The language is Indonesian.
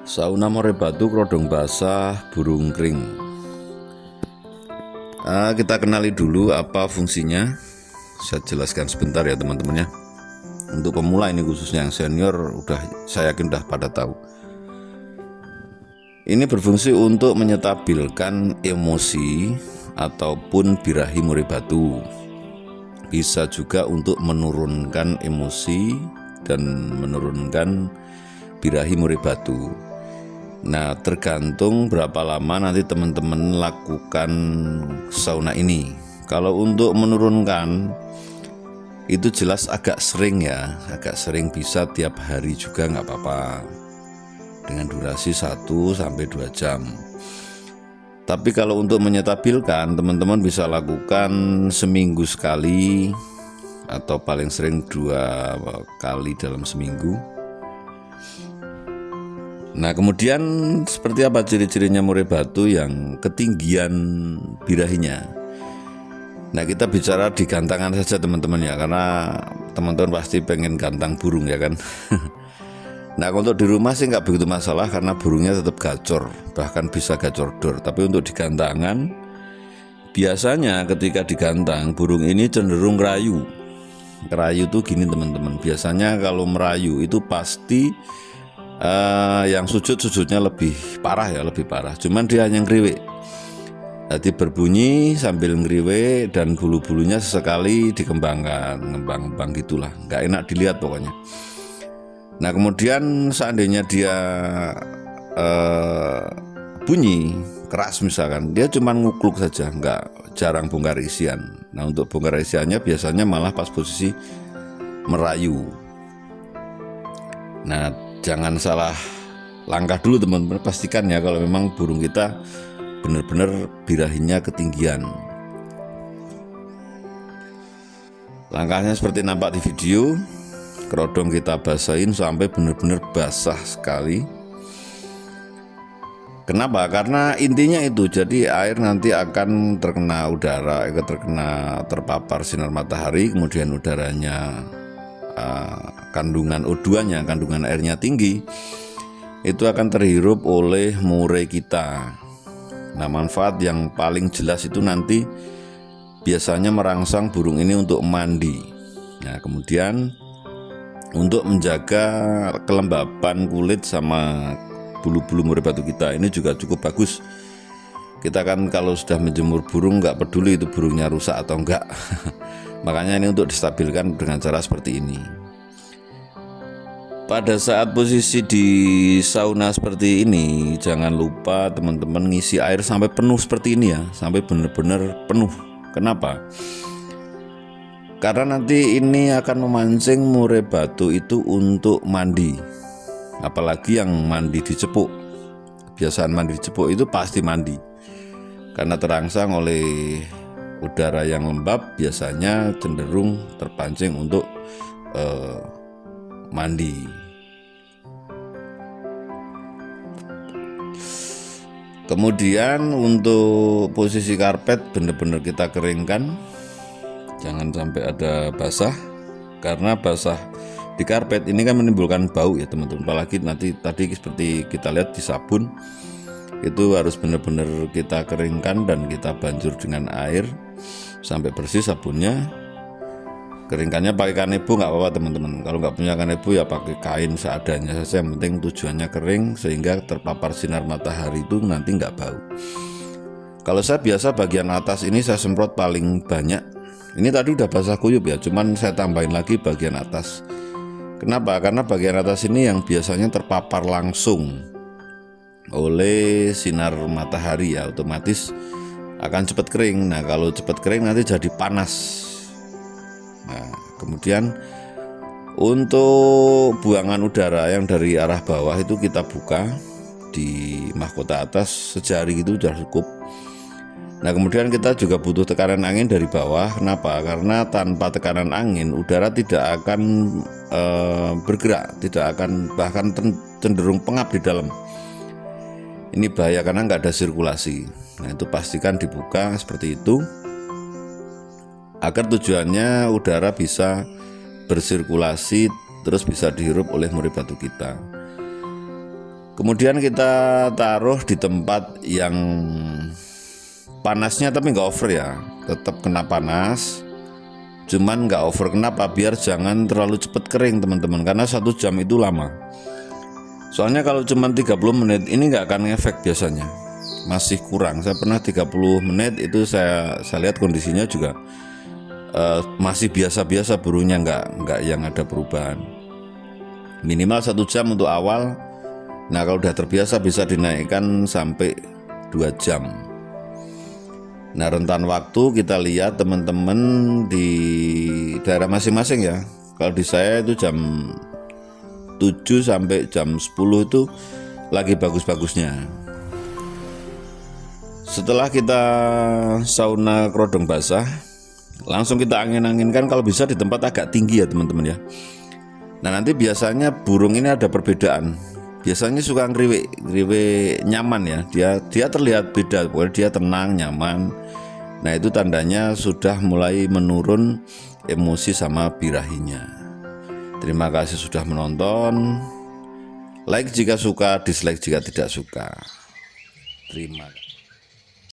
Sauna murai batu, kerodong basah, burung kering. Kita kenali dulu apa fungsinya. Saya jelaskan sebentar ya teman-teman ya. Untuk pemula ini khususnya, yang senior saya yakin udah pada tahu. Ini berfungsi untuk menyetabilkan emosi ataupun birahi murai batu. Bisa juga untuk menurunkan emosi dan menurunkan birahi murai batu. Nah, tergantung berapa lama nanti teman-teman lakukan sauna ini. Kalau untuk menurunkan itu jelas agak sering ya, agak sering, bisa tiap hari juga nggak apa-apa, dengan durasi 1-2 jam. Tapi kalau untuk menyetabilkan, teman-teman bisa lakukan seminggu sekali atau paling sering 2 kali dalam seminggu. Nah, kemudian seperti apa ciri-cirinya murai batu yang ketinggian birahinya? Nah, kita bicara di gantangan saja teman-teman ya, karena teman-teman pasti pengen gantang burung ya kan. Nah, untuk di rumah sih nggak begitu masalah karena burungnya tetap gacor, bahkan bisa gacor dor. Tapi untuk di gantangan, biasanya ketika digantang burung ini cenderung rayu. Rayu tuh gini teman-teman, biasanya kalau merayu itu pasti yang sujudnya lebih parah ya, lebih parah. Cuman dia hanya ngeriwek, jadi berbunyi sambil ngeriwek dan bulu-bulunya sesekali dikembangkan, ngembang-ngembang gitulah, nggak enak dilihat pokoknya. Nah, kemudian seandainya dia bunyi keras misalkan, dia cuma ngukluk saja, nggak jarang bongkar isian. Nah, untuk bongkar isiannya biasanya malah pas posisi merayu. Nah, jangan salah langkah dulu teman-teman, pastikan ya kalau memang burung kita benar-benar birahinya ketinggian. Langkahnya seperti nampak di video, kerodong kita basahin sampai benar-benar basah sekali. Kenapa? Karena intinya itu, jadi air nanti akan terkena udara, terpapar sinar matahari, kemudian udaranya kandungan O2-nya, kandungan airnya tinggi, itu akan terhirup oleh murai kita. Nah, manfaat yang paling jelas itu nanti biasanya merangsang burung ini untuk mandi. Nah, kemudian untuk menjaga kelembapan kulit sama bulu-bulu murai batu kita, ini juga cukup bagus. Kita kan kalau sudah menjemur burung nggak peduli itu burungnya rusak atau enggak. Makanya ini untuk distabilkan dengan cara seperti ini. Pada saat posisi di sauna seperti ini, jangan lupa teman-teman ngisi air sampai penuh seperti ini ya, sampai benar-benar penuh. Kenapa? Karena nanti ini akan memancing murai batu itu untuk mandi. Apalagi yang mandi di cepuk. Kebiasaan mandi di cepuk itu pasti mandi, karena terangsang oleh udara yang lembab, biasanya cenderung terpancing untuk mandi. Kemudian untuk posisi karpet benar-benar kita keringkan, jangan sampai ada basah, karena basah di karpet ini kan menimbulkan bau ya teman-teman. Apalagi nanti tadi seperti kita lihat di sabun, itu harus benar-benar kita keringkan dan kita banjur dengan air sampai bersih sabunnya. Keringkannya pakai kanebo nggak apa-apa teman-teman. Kalau nggak punya kanebo ya pakai kain seadanya saja, yang penting tujuannya kering sehingga terpapar sinar matahari itu nanti nggak bau. Kalau saya biasa bagian atas ini saya semprot paling banyak. Ini tadi udah basah kuyup ya, cuman saya tambahin lagi bagian atas. Kenapa? Karena bagian atas ini yang biasanya terpapar langsung oleh sinar matahari ya, otomatis akan cepat kering. Nah, kalau cepat kering nanti jadi panas. Nah, kemudian untuk buangan udara yang dari arah bawah itu kita buka di mahkota atas sejari itu sudah cukup. Nah, kemudian kita juga butuh tekanan angin dari bawah. Kenapa? Karena tanpa tekanan angin udara tidak akan bergerak, tidak akan, bahkan cenderung pengap di dalam. Ini bahaya karena nggak ada sirkulasi. Nah, itu pastikan dibuka seperti itu, agar tujuannya udara bisa bersirkulasi terus bisa dihirup oleh murai batu kita. Kemudian kita taruh di tempat yang panasnya tapi nggak over ya, tetap kena panas, cuman nggak over. Kenapa? Biar jangan terlalu cepat kering teman-teman, karena 1 jam itu lama. Soalnya kalau cuman 30 menit ini nggak akan ngefek biasanya, masih kurang. Saya pernah 30 menit itu saya lihat kondisinya juga masih biasa-biasa, burungnya nggak yang ada perubahan. Minimal 1 jam untuk awal. Nah kalau udah terbiasa bisa dinaikkan sampai 2 jam. Nah rentan waktu kita lihat teman-teman di daerah masing-masing ya. Kalau di saya itu jam 7 sampai jam 10 itu lagi bagus-bagusnya. Setelah kita sauna kerodong basah, langsung kita angin-anginkan, kalau bisa di tempat agak tinggi ya teman-teman ya. Nah nanti biasanya burung ini ada perbedaan. Biasanya suka ngriwek nyaman ya, dia terlihat beda, pokoknya dia tenang, nyaman. Nah itu tandanya sudah mulai menurun emosi sama birahinya. Terima kasih sudah menonton. Like jika suka, dislike jika tidak suka. Terima kasih.